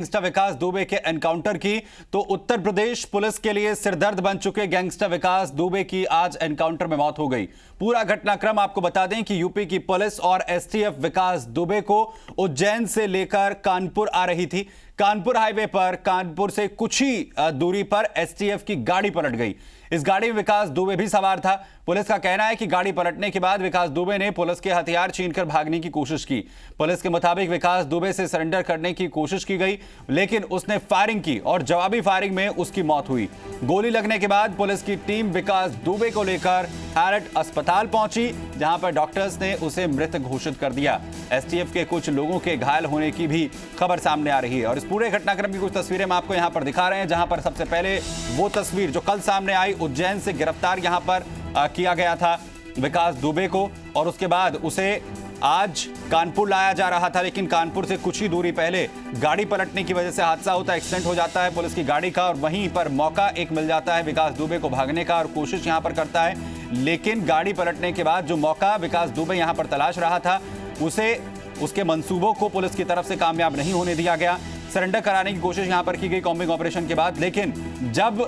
Gangster विकास दुबे के encounter की तो उत्तर प्रदेश पुलिस के लिए सिरदर्द बन चुके गैंगस्टर विकास दुबे की आज एनकाउंटर में मौत हो गई। पूरा घटनाक्रम आपको बता दें कि यूपी की पुलिस और एसटीएफ विकास दुबे को उज्जैन से लेकर कानपुर आ रही थी। कानपुर हाईवे पर कानपुर से कुछ ही दूरी पर एसटीएफ की गाड़ी पलट गई। इस गाड़ी में विकास दुबे भी सवार था। पुलिस का कहना है कि गाड़ी पलटने के बाद विकास दुबे ने पुलिस के हथियार छीनकर भागने की कोशिश की। पुलिस के मुताबिक विकास दुबे से सरेंडर करने की कोशिश की गई, लेकिन उसने फायरिंग की और जवाबी फायरिंग में उसकी मौत हुई। गोली लगने के बाद पुलिस की टीम विकास दुबे को लेकर हैरट अस्पताल पहुंची, जहां पर डॉक्टर्स ने उसे मृत घोषित कर दिया। एसटीएफ के कुछ लोगों के घायल होने की भी खबर सामने आ रही है और इस पूरे घटनाक्रम की कुछ तस्वीरें हम आपको यहां पर दिखा रहे हैं, जहां पर सबसे पहले वो तस्वीर जो कल सामने आई, उज्जैन से गिरफ्तार यहां पर किया गया था विकास दुबे को और उसके बाद उसे आज कानपुर लाया जा रहा था, लेकिन कानपुर से कुछ ही दूरी पहले गाड़ी पलटने की वजह से हादसा होता है, एक्सीडेंट हो जाता है पुलिस की गाड़ी का और वहीं पर मौका एक मिल जाता है विकास दुबे को भागने का और कोशिश यहां पर करता है। लेकिन गाड़ी पलटने के बाद जो मौका विकास दुबे यहां पर तलाश रहा था, उसे उसके मंसूबों को पुलिस की तरफ से कामयाब नहीं होने दिया गया। सरेंडर कराने की कोशिश यहां पर की गई कॉम्बिंग ऑपरेशन के बाद, लेकिन जब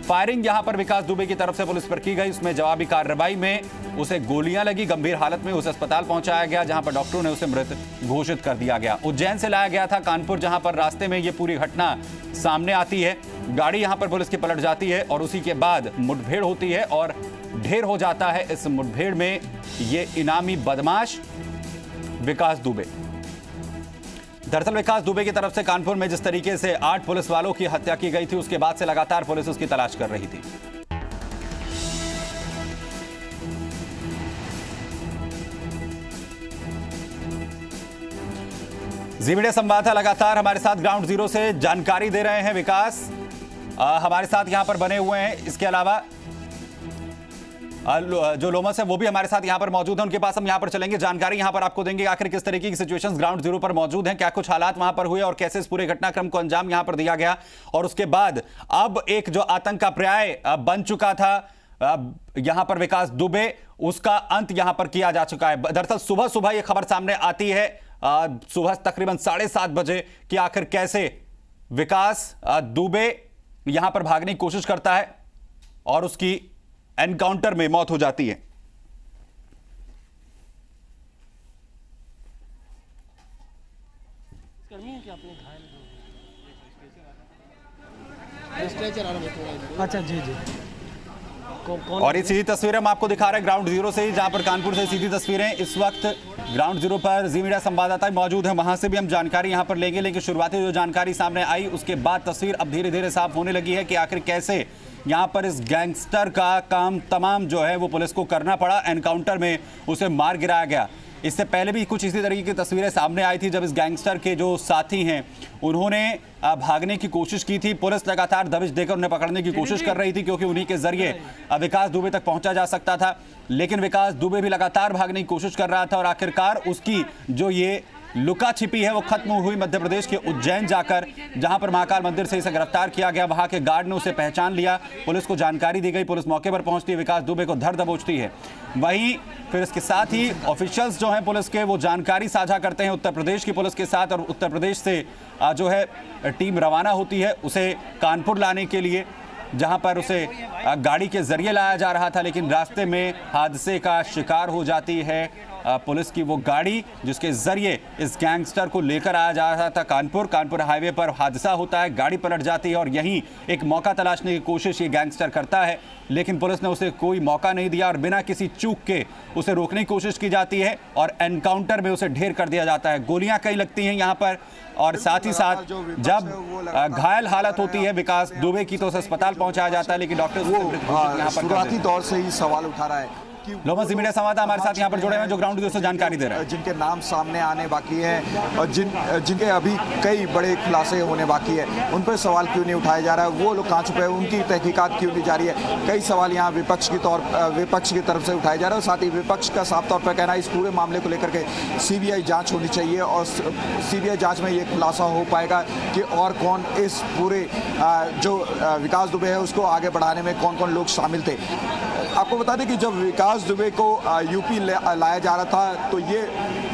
फायरिंग यहां पर विकास दुबे की तरफ से पुलिस पर की गई, उसमें जवाबी कार्रवाई में उसे गोलियां लगी। गंभीर हालत में उसे अस्पताल पहुंचाया गया, जहां पर डॉक्टरों ने उसे मृत घोषित कर दिया गया। उज्जैन से लाया गया था कानपुर, जहां पर रास्ते में यह पूरी घटना सामने आती है। गाड़ी यहां पर पुलिस की पलट जाती है और उसी के बाद मुठभेड़ होती है और ढेर हो जाता है इस मुठभेड़ में ये इनामी बदमाश विकास दुबे। दरअसल विकास दुबे की तरफ से कानपुर में जिस तरीके से 8 पुलिस वालों की हत्या की गई थी, उसके बाद से लगातार पुलिस उसकी तलाश कर रही थी। जी मीडिया संवाददाता लगातार हमारे साथ ग्राउंड जीरो से जानकारी दे रहे हैं। विकास हमारे साथ यहां पर बने हुए हैं। इसके अलावा जो लोमस है वो भी हमारे साथ यहां पर मौजूद है, उनके पास हम यहां पर चलेंगे, जानकारी यहां पर आपको देंगे आखिर किस तरीके की सिचुएशंस ग्राउंड जीरो पर मौजूद हैं, क्या कुछ हालात वहां पर हुए और कैसे इस पूरे घटनाक्रम को अंजाम यहां पर दिया गया। और उसके बाद अब एक जो आतंक का पर्याय बन चुका था यहां पर विकास दुबे, उसका अंत यहां पर किया जा चुका है। दरअसल सुबह सुबह यह खबर सामने आती है सुबह तकरीबन 7:30 बजे कि आखिर कैसे विकास दुबे यहां पर भागने की कोशिश करता है और उसकी एनकाउंटर में मौत हो जाती है। अच्छा जी जी। और ये सीधी तस्वीरें हम आपको दिखा रहे हैं ग्राउंड जीरो से ही, जहां पर कानपुर से सीधी तस्वीरें इस वक्त ग्राउंड जीरो पर जी मीडिया संवाददाता मौजूद हैं, वहां से भी हम जानकारी यहां पर लेंगे। लेकिन शुरुआती जो जानकारी सामने आई उसके बाद तस्वीर अब धीरे धीरे साफ होने लगी है कि आखिर कैसे यहां पर इस गैंगस्टर का काम तमाम जो है वो पुलिस को करना पड़ा। एनकाउंटर में उसे मार गिराया गया। इससे पहले भी कुछ इसी तरीके की तस्वीरें सामने आई थी, जब इस गैंगस्टर के जो साथी हैं उन्होंने भागने की कोशिश की थी। पुलिस लगातार दबिश देकर उन्हें पकड़ने की कोशिश कर रही थी, क्योंकि उन्हीं के जरिए विकास दुबे तक पहुंचा जा सकता था। लेकिन विकास दुबे भी लगातार भागने की कोशिश कर रहा था और आखिरकार उसकी जो ये लुका छिपी है वो खत्म हुई मध्य प्रदेश के उज्जैन जाकर, जहां पर महाकाल मंदिर से इसे गिरफ्तार किया गया। वहां के गार्ड ने उसे पहचान लिया, पुलिस को जानकारी दी गई, पुलिस मौके पर पहुंचती है, विकास दुबे को धर दबोचती है। वहीं फिर इसके साथ ही ऑफिशियल्स जो हैं पुलिस के, वो जानकारी साझा करते हैं उत्तर प्रदेश की पुलिस के साथ और उत्तर प्रदेश से जो है टीम रवाना होती है उसे कानपुर लाने के लिए, जहां पर उसे गाड़ी के जरिए लाया जा रहा था। लेकिन रास्ते में हादसे का शिकार हो जाती है पुलिस की वो गाड़ी, जिसके जरिए इस गैंगस्टर को लेकर आया जा रहा था कानपुर हाईवे पर हादसा होता है, गाड़ी पलट जाती है और यहीं एक मौका तलाशने की कोशिश ये गैंगस्टर करता है। लेकिन पुलिस ने उसे कोई मौका नहीं दिया और बिना किसी चूक के उसे रोकने की कोशिश की जाती है और एनकाउंटर में उसे ढेर कर दिया जाता है। गोलियां कई लगती हैं यहाँ पर और साथ ही साथ जब घायल हालत होती है विकास दुबे की तो उसे अस्पताल पहुंचाया जाता है, लेकिन डॉक्टर शुरुआती दौर से ही सवाल उठा रहा है। लोमस मीडिया संवाददाता हमारे साथ यहाँ पर जुड़े हैं जो ग्राउंड जीरो से जानकारी दे रहे हैं, जिनके नाम सामने आने बाकी हैं और जिनके अभी कई बड़े खुलासे होने बाकी है, उन पर सवाल क्यों नहीं उठाया जा रहा है, वो लोग कहाँ छुपे हैं, उनकी तहकीकात क्यों नहीं जारी है। कई सवाल यहाँ विपक्ष की तरफ से उठाए जा रहे हैं और साथ ही विपक्ष का साफ तौर पर कहना है इस पूरे मामले को लेकर के सीबीआई जाँच होनी चाहिए और सीबीआई जाँच में ये खुलासा हो पाएगा कि और कौन इस पूरे जो विकास दुबे है उसको आगे बढ़ाने में कौन कौन लोग शामिल थे। आपको बता दें कि जब विकास दुबे को यूपी लाया जा रहा था तो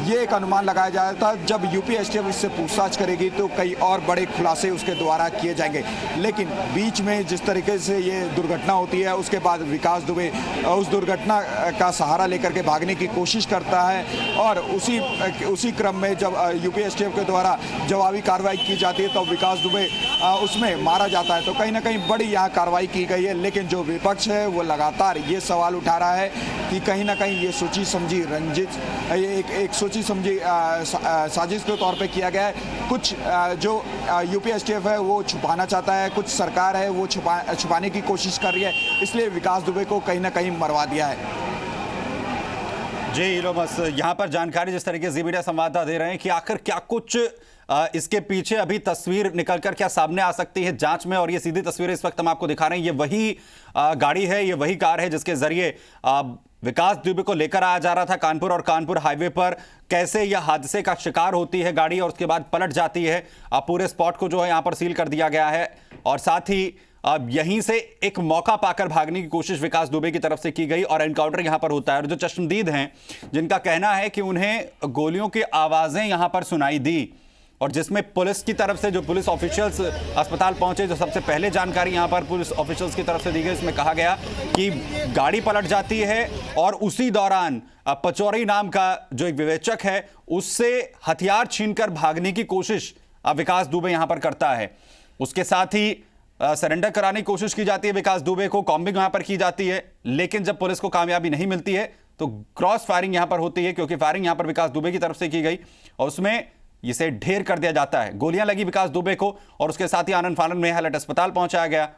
ये एक अनुमान लगाया जा रहा था। जब यूपी एसटीएफ इससे पूछताछ करेगी तो कई और बड़े खुलासे उसके द्वारा किए जाएंगे, लेकिन बीच में जिस तरीके से ये दुर्घटना होती है उसके बाद विकास दुबे उस दुर्घटना का सहारा लेकर के भागने की कोशिश करता है और उसी क्रम में जब यूपी एसटीएफ के द्वारा जवाबी कार्रवाई की जाती है तो विकास दुबे उसमें मारा जाता है। तो कहीं ना कहीं बड़ी यहाँ कार्रवाई की गई है, लेकिन जो विपक्ष है वो लगातार ये सवाल उठा रहा है कि कहीं ना कहीं ये सोची समझी रंजिश एक सोची समझी साजिश के तौर पे किया गया है। कुछ जो यूपी एसटीएफ है वो छुपाना चाहता है, कुछ सरकार है वो छुपाने की कोशिश कर रही है, इसलिए विकास दुबे को कहीं ना कहीं मरवा दिया है। जी बस यहाँ पर जानकारी जिस तरीके से मीडिया संवाददाता दे रहे हैं कि आखिर क्या कुछ इसके पीछे अभी तस्वीर निकलकर क्या सामने आ सकती है जांच में, और ये सीधी तस्वीरें इस वक्त हम आपको दिखा रहे हैं। ये वही गाड़ी है, ये वही कार है जिसके जरिए विकास दुबे को लेकर आया जा रहा था कानपुर, और कानपुर हाईवे पर कैसे यह हादसे का शिकार होती है गाड़ी और उसके बाद पलट जाती है। पूरे स्पॉट को जो है यहाँ पर सील कर दिया गया है और साथ ही अब यहीं से एक मौका पाकर भागने की कोशिश विकास दुबे की तरफ से की गई और एनकाउंटर यहां पर होता है। और जो चश्मदीद हैं जिनका कहना है कि उन्हें गोलियों की आवाजें यहां पर सुनाई दी, और जिसमें पुलिस की तरफ से जो पुलिस ऑफिशियल्स अस्पताल पहुंचे, जो सबसे पहले जानकारी यहां पर पुलिस ऑफिशियल्स की तरफ से दी गई, इसमें कहा गया कि गाड़ी पलट जाती है और उसी दौरान पचौरी नाम का जो एक विवेचक है उससे हथियार छीनकर भागने की कोशिश विकास दुबे यहां पर करता है। उसके साथ ही सरेंडर कराने की कोशिश की जाती है विकास दुबे को, कॉम्बिंग यहां पर की जाती है, लेकिन जब पुलिस को कामयाबी नहीं मिलती है तो क्रॉस फायरिंग यहां पर होती है, क्योंकि फायरिंग यहां पर विकास दुबे की तरफ से की गई और उसमें इसे ढेर कर दिया जाता है। गोलियां लगी विकास दुबे को और उसके साथ ही आनंद फानन में हालत अस्पताल पहुंचाया गया।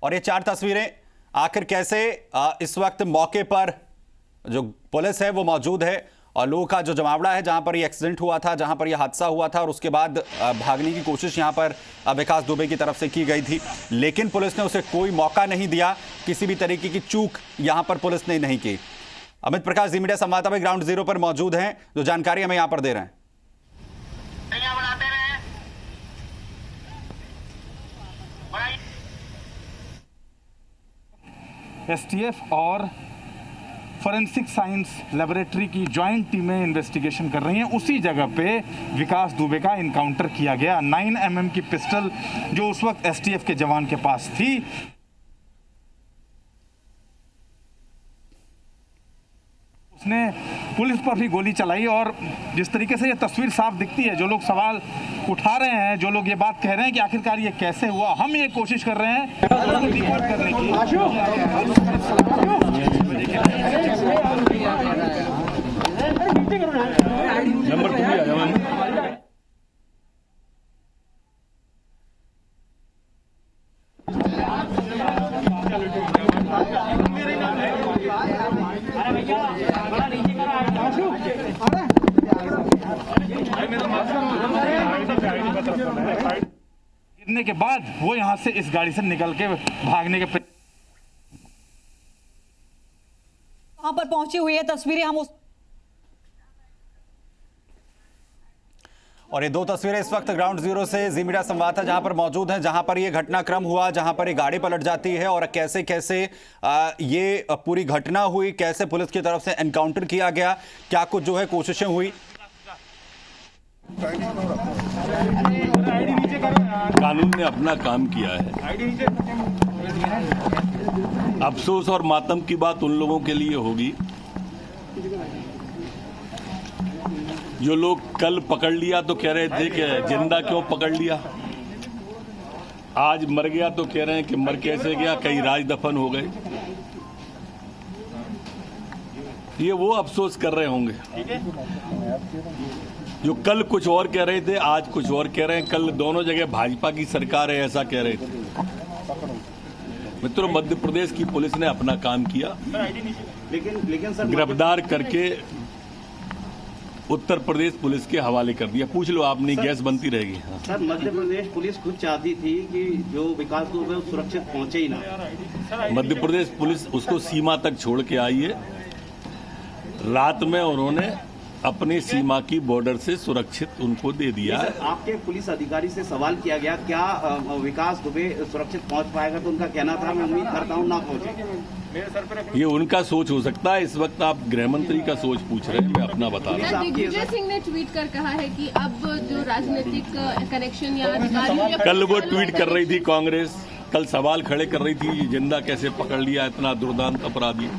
और ये 4 तस्वीरें आखिर कैसे इस वक्त मौके पर जो पुलिस है वो मौजूद है और लोगों का जो जमावड़ा है जहां पर ये एक्सीडेंट हुआ था, जहां पर ये हादसा हुआ था, और उसके बाद भागने की कोशिश यहां पर विकास दुबे की तरफ से की गई थी, लेकिन पुलिस ने उसे कोई मौका नहीं दिया। किसी भी तरीके की चूक यहां पर पुलिस ने नहीं की। अमित प्रकाश जी मीडिया संवाददाता में ग्राउंड जीरो पर मौजूद हैं, जो जानकारी हमें यहां पर दे रहे हैं। एसटीएफ और फॉरेंसिक साइंस लेबोरेटरी की जॉइंट टीमें इन्वेस्टिगेशन कर रही हैं। उसी जगह पे विकास दुबे का इनकाउंटर किया गया। 9mm की पिस्टल जो उस वक्त एसटीएफ के जवान के पास थी, उसने पुलिस पर भी गोली चलाई। और जिस तरीके से ये तस्वीर साफ दिखती है, जो लोग सवाल उठा रहे हैं, जो लोग ये बात कह रहे हैं कि आखिरकार ये कैसे हुआ, हम ये कोशिश कर रहे हैं रिकॉर्ड करने की। नंबर 2 आ जाओ। गिरने के बाद वो यहां से इस गाड़ी से निकल के भागने के वहां पर पहुंची हुई है तस्वीरें हम उस और ये 2 तस्वीरें इस वक्त ग्राउंड जीरो से जी मीडिया संवाददाता जहां पर मौजूद हैं, जहां पर ये घटनाक्रम हुआ, जहां पर ये गाड़ी पलट जाती है और कैसे कैसे ये पूरी घटना हुई, कैसे पुलिस की तरफ से एनकाउंटर किया गया, क्या कुछ जो है कोशिशें हुई। कानून ने अपना काम किया है। अफसोस और मातम की बात उन लोगों के लिए होगी जो लोग कल पकड़ लिया तो कह रहे थे कि जिंदा क्यों पकड़ लिया, आज मर गया तो कह रहे हैं कि मर कैसे गया, कई राज दफन हो गए। ये वो अफसोस कर रहे होंगे जो कल कुछ और कह रहे थे, आज कुछ और कह रहे हैं। कल दोनों जगह भाजपा की सरकार है ऐसा कह रहे थे। मित्रों, मध्य प्रदेश की पुलिस ने अपना काम किया, लेकिन सर गिरफ्तार करके उत्तर प्रदेश पुलिस के हवाले कर दिया। पूछ लो, आप नहीं, गैस बनती रहेगी। सर, मध्य प्रदेश पुलिस खुद चाहती थी कि जो विकास दुबे सुरक्षित पहुंचे ही ना। मध्य प्रदेश पुलिस उसको सीमा तक छोड़ के आई है। रात में उन्होंने अपनी सीमा की बॉर्डर से सुरक्षित उनको दे दिया है। आपके पुलिस अधिकारी से सवाल किया गया क्या विकास दुबे सुरक्षित पहुंच पाएगा, तो उनका कहना था मैं उम्मीद करता हूं ना पहुंचे। ये उनका सोच हो सकता है, इस वक्त आप गृह मंत्री का सोच पूछ रहे हैं, मैं अपना बता रहा हूँ। दिग्विजय सिंह ने ट्वीट कर कहा है कि अब जो राजनीतिक कनेक्शन या अधिकारियों कल वो ट्वीट कर रही थी कांग्रेस, कल सवाल खड़े कर रही थी जिंदा कैसे पकड़ लिया, इतना दुर्दांत अपराधी,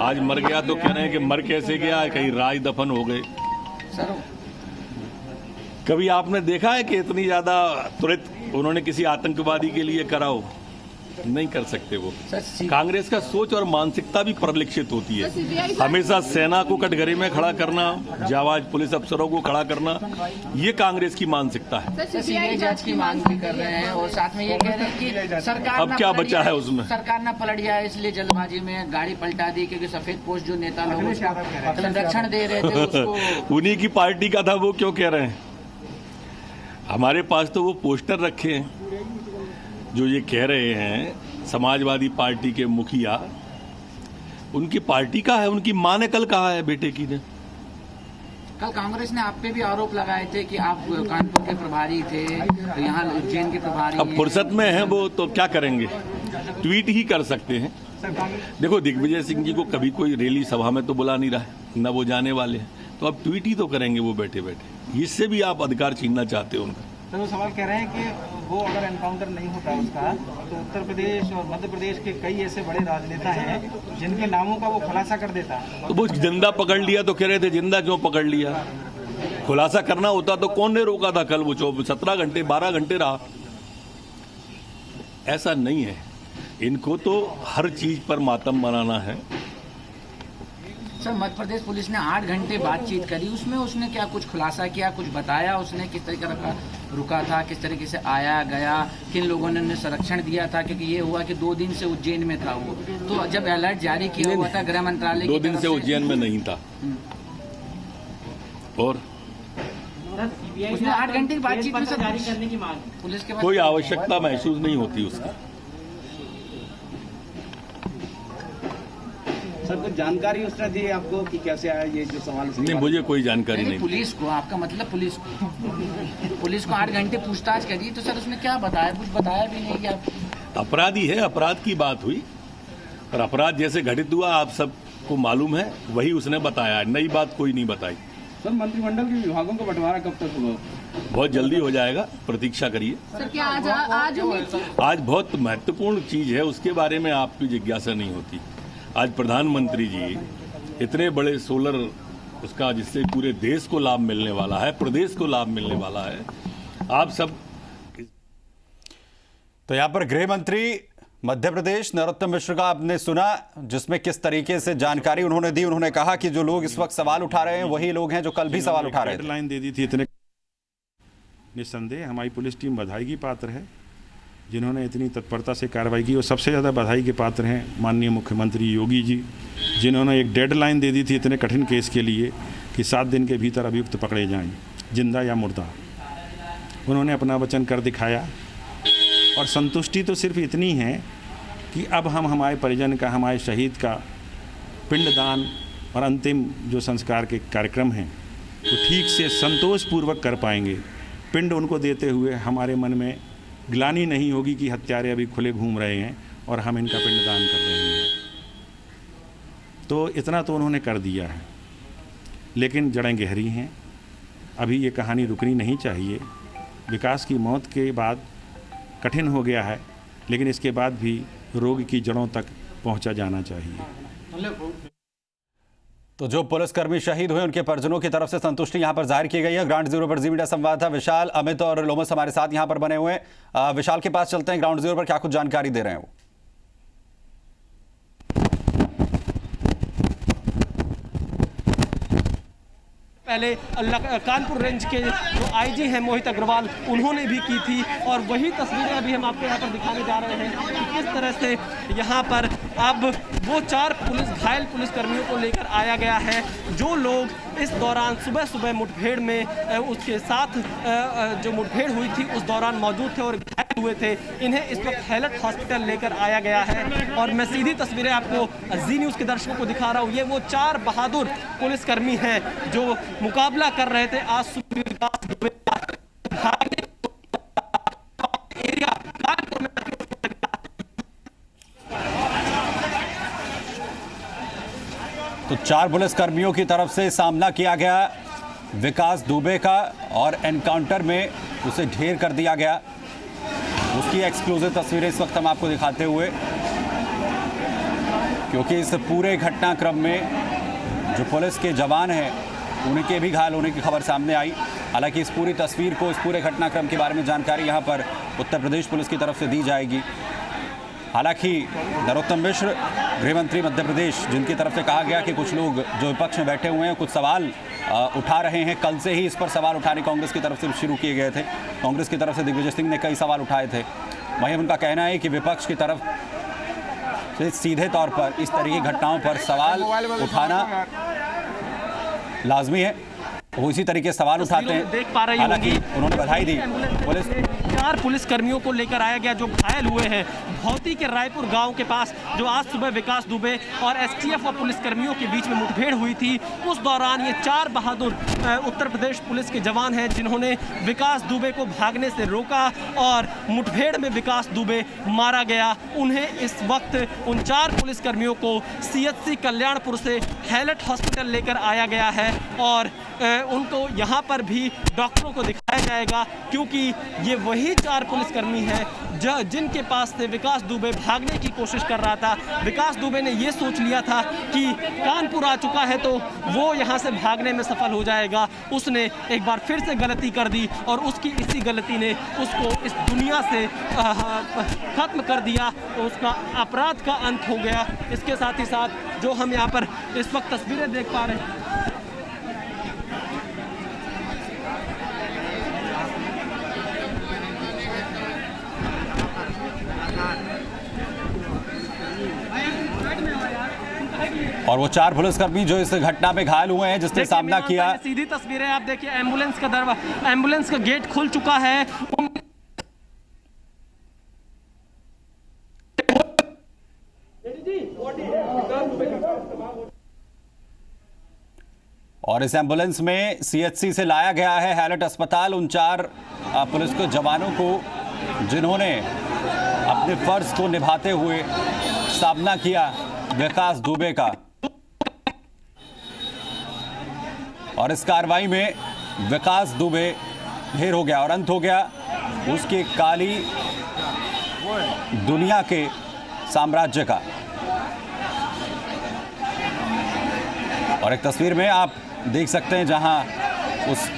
आज मर गया तो कह रहे हैं कि मर कैसे गया, कहीं राज दफन हो गए। कभी आपने देखा है कि इतनी ज्यादा त्वरित उन्होंने किसी आतंकवादी के लिए करा हो? नहीं कर सकते वो। कांग्रेस का सोच और मानसिकता भी परिलक्षित होती है। हमेशा सेना को कटघरे में खड़ा करना, जाबाज पुलिस अफसरों को खड़ा करना, ये कांग्रेस की मानसिकता है। सीबीआई जांच की मांग भी कर रहे हैं और साथ में ये कह रहे हैं कि सरकार अब क्या बचा है उसमें? सरकार न पलट जाए इसलिए जल्दबाजी में गाड़ी पलटा दी, क्योंकि सफेद पोस्ट जो नेता लोग संरक्षण दे रहे थे उसको उन्हीं की पार्टी का था, वो क्यों कह रहे हैं? हमारे पास तो वो पोस्टर रखे हैं जो ये कह रहे हैं समाजवादी पार्टी के मुखिया, उनकी पार्टी का है, उनकी मां ने कल कहा है बेटे की ने। कल कांग्रेस ने आप पे भी आरोप लगाए थे कि आप कानपुर के प्रभारी थे, यहाँ उज्जैन के प्रभारी। अब फुर्सत में है वो तो क्या करेंगे, ट्वीट ही कर सकते हैं। देखो दिग्विजय सिंह जी को कभी कोई रैली सभा में तो बुला नहीं रहा है, न वो जाने वाले हैं, तो अब ट्वीट ही तो करेंगे वो बैठे बैठे। इससे भी आप अधिकार छीनना चाहते हो उनका। तो वो सवाल कह रहे हैं कि वो अगर एनकाउंटर नहीं होता उसका, तो उत्तर प्रदेश और मध्य प्रदेश के कई ऐसे बड़े राजनेता हैं जिनके नामों का वो खुलासा कर देता। तो वो जिंदा पकड़ लिया तो कह रहे थे जिंदा क्यों पकड़ लिया? खुलासा करना होता तो कौन ने रोका था? कल वो 17 घंटे 12 घंटे रहा। ऐसा नहीं है, इनको तो हर चीज पर मातम मनाना है। सर मध्य प्रदेश पुलिस ने 8 घंटे बातचीत करी, उसमें उसने क्या कुछ खुलासा किया, कुछ बताया उसने किस तरीके का रुका था, किस तरीके से आया गया, किन लोगों ने संरक्षण दिया था? क्योंकि ये हुआ कि 2 दिन से उज्जैन में था वो, तो जब अलर्ट जारी किया हुआ था गृह मंत्रालय 2 दिन से उज्जैन में नहीं था। और उसने 8 घंटे की बातचीत में जारी करने की मांग पुलिस के कोई आवश्यकता महसूस नहीं होती उसकी। सर कुछ जानकारी उसने दी आपको कि कैसे आया ये जो सवाल? नहीं, मुझे कोई जानकारी नहीं। पुलिस को, आपका मतलब पुलिस को 8 घंटे पूछताछ करी, तो सर उसने क्या बताया? कुछ बताया भी नहीं कि आप अपराधी है, अपराध की बात हुई और अपराध जैसे घटित हुआ आप सबको मालूम है, वही उसने बताया, नई बात कोई नहीं बताई। सर मंत्रिमंडल के विभागों का बंटवारा कब तक होगा? बहुत जल्दी हो जाएगा, प्रतीक्षा करिए। सर क्या आज बहुत महत्वपूर्ण चीज है, उसके बारे में आपकी जिज्ञासा नहीं होती। आज प्रधानमंत्री जी इतने बड़े सोलर उसका जिससे पूरे देश को लाभ मिलने वाला है, प्रदेश को लाभ मिलने वाला है, आप सब। तो यहां पर गृह मंत्री मध्य प्रदेश नरोत्तम मिश्र का आपने सुना, जिसमें किस तरीके से जानकारी उन्होंने दी। उन्होंने कहा कि जो लोग इस वक्त सवाल उठा रहे हैं वही लोग हैं जो कल भी सवाल उठा रहे थे। डेडलाइन दे दी थी इतने, निस्संदेह हमारी पुलिस टीम बधाई की पात्र है जिन्होंने इतनी तत्परता से कार्रवाई की। और सबसे ज़्यादा बधाई के पात्र हैं माननीय मुख्यमंत्री योगी जी, जिन्होंने एक डेडलाइन दे दी थी इतने कठिन केस के लिए कि 7 दिन के भीतर अभियुक्त पकड़े जाएं, जिंदा या मुर्दा। उन्होंने अपना वचन कर दिखाया और संतुष्टि तो सिर्फ इतनी है कि अब हम हमारे परिजन का, हमारे शहीद का पिंडदान और अंतिम जो संस्कार के कार्यक्रम हैं वो ठीक से संतोषपूर्वक कर पाएंगे। पिंड उनको देते हुए हमारे मन में ग्लानि नहीं होगी कि हत्यारे अभी खुले घूम रहे हैं और हम इनका पिंडदान कर रहे हैं। तो इतना तो उन्होंने कर दिया है, लेकिन जड़ें गहरी हैं, अभी ये कहानी रुकनी नहीं चाहिए। विकास की मौत के बाद कठिन हो गया है, लेकिन इसके बाद भी रोग की जड़ों तक पहुंचा जाना चाहिए। तो जो पुलिसकर्मी शहीद हुए उनके परिजनों की तरफ से संतुष्टि यहां पर जाहिर की गई है। ग्राउंड जीरो पर जी मीडिया संवाददाता विशाल, अमित और लोमस हमारे साथ यहां पर बने हुए हैं। विशाल के पास चलते हैं, ग्राउंड जीरो पर क्या कुछ जानकारी दे रहे हैं वो? पहले कानपुर रेंज के जो आईजी हैं मोहित अग्रवाल, उन्होंने भी की थी और वही तस्वीरें अभी हम आपको यहाँ पर दिखाने जा रहे हैं कि किस तरह से यहाँ पर अब वो 4 घायल पुलिसकर्मियों को लेकर आया गया है, जो लोग इस दौरान सुबह सुबह मुठभेड़ में उसके साथ जो मुठभेड़ हुई थी उस दौरान मौजूद थे और हुए थे, इन्हें इस वक्त हैलट हॉस्पिटल लेकर आया गया है। और मैं सीधी तस्वीरें आपको जी न्यूज़ के दर्शकों को दिखा रहा हूँ। ये वो 4 बहादुर पुलिसकर्मी हैं जो मुकाबला कर रहे थे आज सुबह तो 4 पुलिसकर्मियों की तरफ से सामना किया गया विकास दुबे का और एनकाउंटर में उसे ढेर कर दिया गया। उसकी एक्सक्लूसिव तस्वीरें इस वक्त हम आपको दिखाते हुए, क्योंकि इस पूरे घटनाक्रम में जो पुलिस के जवान हैं उनके भी घायल होने की खबर सामने आई। हालांकि इस पूरी तस्वीर को, इस पूरे घटनाक्रम के बारे में जानकारी यहां पर उत्तर प्रदेश पुलिस की तरफ से दी जाएगी। हालांकि नरोत्तम मिश्र गृह मंत्री मध्य प्रदेश, जिनकी तरफ से कहा गया कि कुछ लोग जो विपक्ष में बैठे हुए हैं कुछ सवाल उठा रहे हैं, कल से ही इस पर सवाल उठाने कांग्रेस की तरफ से शुरू किए गए थे। कांग्रेस की तरफ से दिग्विजय सिंह ने कई सवाल उठाए थे। वहीं उनका कहना है कि विपक्ष की तरफ से सीधे तौर पर इस तरह की घटनाओं पर सवाल उठाना लाजमी है, वो इसी तरीके से सवाल उठाते हैं। हालांकि उन्होंने बधाई दी पुलिस 4 पुलिसकर्मियों को लेकर आया गया जो घायल हुए हैं भौती के रायपुर गांव के पास, जो आज सुबह विकास दुबे और एसटीएफ और पुलिसकर्मियों के बीच में मुठभेड़ हुई थी। उस दौरान ये 4 बहादुर उत्तर प्रदेश पुलिस के जवान हैं जिन्होंने विकास दुबे को भागने से रोका और मुठभेड़ में विकास दुबे मारा गया। उन्हें इस वक्त उन 4 पुलिसकर्मियों को सीएचसी कल्याणपुर से हैलट हॉस्पिटल लेकर आया गया है और उनको यहाँ पर भी डॉक्टरों को दिखाया जाएगा, क्योंकि ये वही 4 पुलिसकर्मी हैं जिनके पास से विकास दुबे भागने की कोशिश कर रहा था। विकास दुबे ने ये सोच लिया था कि कानपुर आ चुका है तो वो यहाँ से भागने में सफल हो जाएगा। उसने एक बार फिर से गलती कर दी और उसकी इसी गलती ने उसको इस दुनिया से खत्म कर दिया, तो उसका अपराध का अंत हो गया। इसके साथ ही साथ जो हम यहाँ पर इस वक्त तस्वीरें देख पा रहे हैं, और वो 4 पुलिसकर्मी जो इस घटना में घायल हुए हैं, जिसने सामना किया। सीधी तस्वीरें आप देखिए, एम्बुलेंस का गेट खुल चुका है। और इस एम्बुलेंस में सीएचसी से लाया गया है हैलट अस्पताल उन 4 पुलिस के जवानों को जिन्होंने अपने फर्ज को निभाते हुए सामना किया विकास दुबे का। और इस कार्रवाई में विकास दुबे ढेर हो गया और अंत हो गया उसके काली दुनिया के साम्राज्य का। और एक तस्वीर में आप देख सकते हैं जहां उस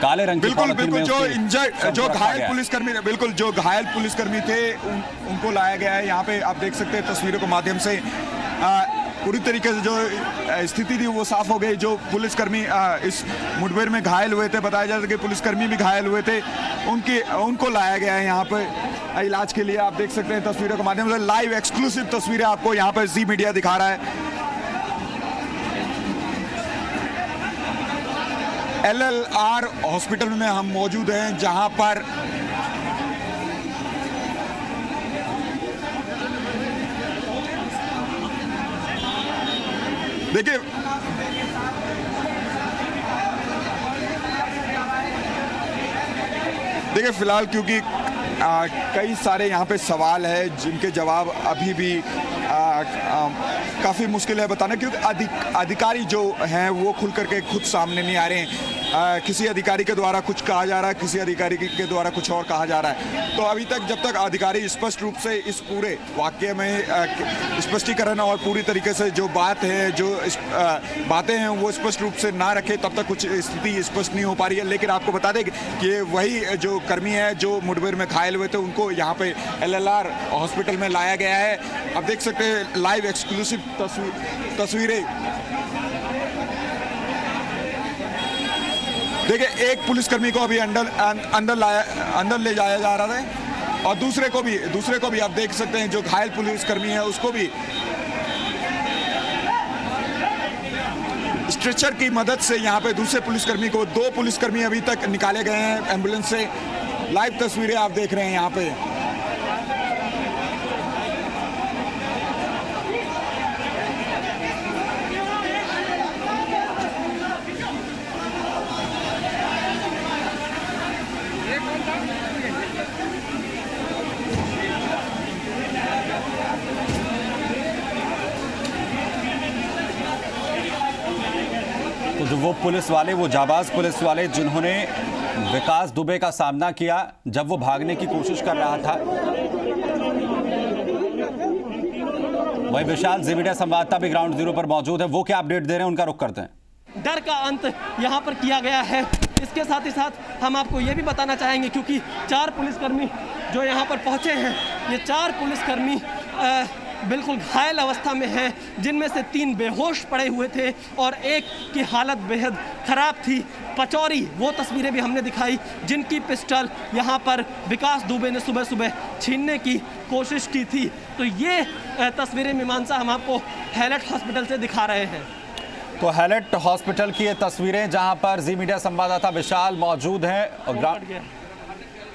काले रंग की बिल्कुल जो घायल पुलिसकर्मी, बिल्कुल जो घायल पुलिसकर्मी थे उनको लाया गया है। यहाँ पे आप देख सकते हैं तस्वीरों के माध्यम से पूरी तरीके से जो स्थिति थी वो साफ हो गई। जो पुलिसकर्मी इस मुठभेड़ में घायल हुए थे, बताया जाता है कि पुलिसकर्मी भी घायल हुए थे, उनको लाया गया है यहाँ पे इलाज के लिए। आप देख सकते हैं तस्वीरों के माध्यम से लाइव एक्सक्लूसिव तस्वीरें आपको यहाँ पर जी मीडिया दिखा रहा है। LLR हॉस्पिटल में हम मौजूद हैं, जहां पर देखिए फिलहाल क्योंकि कई सारे यहाँ पे सवाल है जिनके जवाब अभी भी काफ़ी मुश्किल है बताना, क्योंकि अधिकारी जो हैं वो खुल करके खुद सामने नहीं आ रहे हैं। किसी अधिकारी के द्वारा कुछ कहा जा रहा है, किसी अधिकारी के द्वारा कुछ और कहा जा रहा है। तो अभी तक जब तक अधिकारी स्पष्ट रूप से इस पूरे वाक्य में स्पष्टीकरण और पूरी तरीके से जो बात है, जो बातें हैं वो स्पष्ट रूप से ना रखे, तब तक कुछ स्थिति स्पष्ट नहीं हो पा रही है। लेकिन आपको बता दें कि वही जो कर्मी है जो मुठभेड़ में घायल हुए थे, उनको यहाँ पे LLR हॉस्पिटल में लाया गया है। आप देख सकते हैं लाइव एक्सक्लूसिव तस्वीरें। देखिए एक पुलिसकर्मी को अभी अंदर ले जाया जा रहा है और दूसरे को भी आप देख सकते हैं जो घायल पुलिसकर्मी है उसको भी स्ट्रेचर की मदद से यहाँ पे दूसरे पुलिसकर्मी को, 2 पुलिसकर्मी अभी तक निकाले गए हैं एम्बुलेंस से। लाइव तस्वीरें आप देख रहे हैं यहाँ पे। तो जो वो पुलिस वाले, वो जाबाज पुलिस वाले जिन्होंने विकास दुबे का सामना किया जब वो भागने की कोशिश कर रहा था, वही विशाल जी मीडिया संवाददाता भी ग्राउंड जीरो पर मौजूद है। वो क्या अपडेट दे रहे हैं, उनका रुख करते हैं। डर का अंत यहाँ पर किया गया है। इसके साथ ही साथ हम आपको ये भी बताना चाहेंगे, क्योंकि 4 पुलिसकर्मी जो यहाँ पर पहुँचे हैं, ये 4 पुलिसकर्मी बिल्कुल घायल अवस्था में हैं, जिनमें से 3 बेहोश पड़े हुए थे और एक की हालत बेहद ख़राब थी। पचौरी वो तस्वीरें भी हमने दिखाई जिनकी पिस्टल यहाँ पर विकास दुबे ने सुबह सुबह छीनने की कोशिश की थी। तो ये तस्वीरें मीमांसा हम आपको हैलेट हॉस्पिटल से दिखा रहे हैं। तो हैलेट हॉस्पिटल की ये तस्वीरें जहां पर जी मीडिया संवाददाता विशाल मौजूद हैं और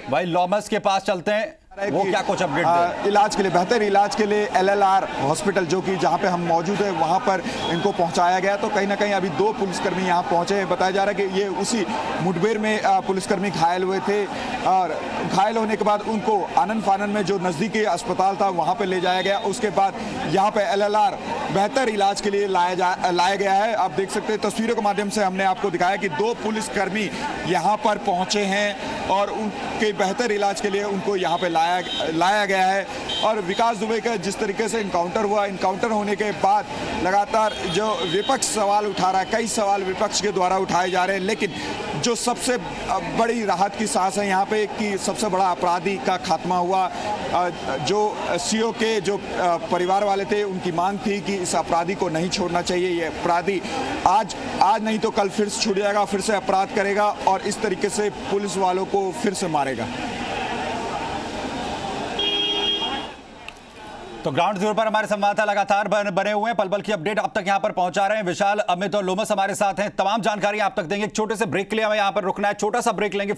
भाई लॉमस के पास चलते हैं, वो क्या कुछ अपडेट दे? इलाज के लिए, बेहतर इलाज के लिए LLR हॉस्पिटल जो कि जहां पे हम मौजूद है वहां पर इनको पहुंचाया गया। तो कहीं ना कहीं अभी 2 पुलिसकर्मी यहां पहुंचे हैं। बताया जा रहा है कि ये उसी मुठभेड़ में पुलिसकर्मी घायल हुए थे और घायल होने के बाद उनको आनंद फानन में जो नज़दीकी अस्पताल था वहां पर ले जाया गया। उसके बाद यहाँ पे LLR बेहतर इलाज के लिए लाया गया है। आप देख सकते हैं तस्वीरों के माध्यम से हमने आपको दिखाया कि 2 पुलिसकर्मी यहाँ पर पहुंचे हैं और उनके बेहतर इलाज के लिए उनको यहाँ पे लाया गया है। और विकास दुबे का जिस तरीके से इनकाउंटर हुआ, इनकाउंटर होने के बाद लगातार जो विपक्ष सवाल उठा रहा है, कई सवाल विपक्ष के द्वारा उठाए जा रहे हैं, लेकिन जो सबसे बड़ी राहत की सांस है यहाँ पे कि सबसे बड़ा अपराधी का खात्मा हुआ। जो CO के जो परिवार वाले थे, उनकी मांग थी कि इस अपराधी को नहीं छोड़ना चाहिए। ये अपराधी आज नहीं तो कल फिर से छूट जाएगा, फिर से अपराध करेगा और इस तरीके से पुलिस वालों को फिर से मारेगा। तो ग्राउंड जीरो पर हमारे संवाददाता लगातार बने हुए हैं, पल पल की अपडेट अब तक यहां पर पहुंचा रहे हैं। विशाल, अमित और लोमस हमारे साथ हैं, तमाम जानकारी आप तक देंगे। एक छोटे से ब्रेक के लिए हमें यहां पर रुकना है, छोटा सा ब्रेक लेंगे।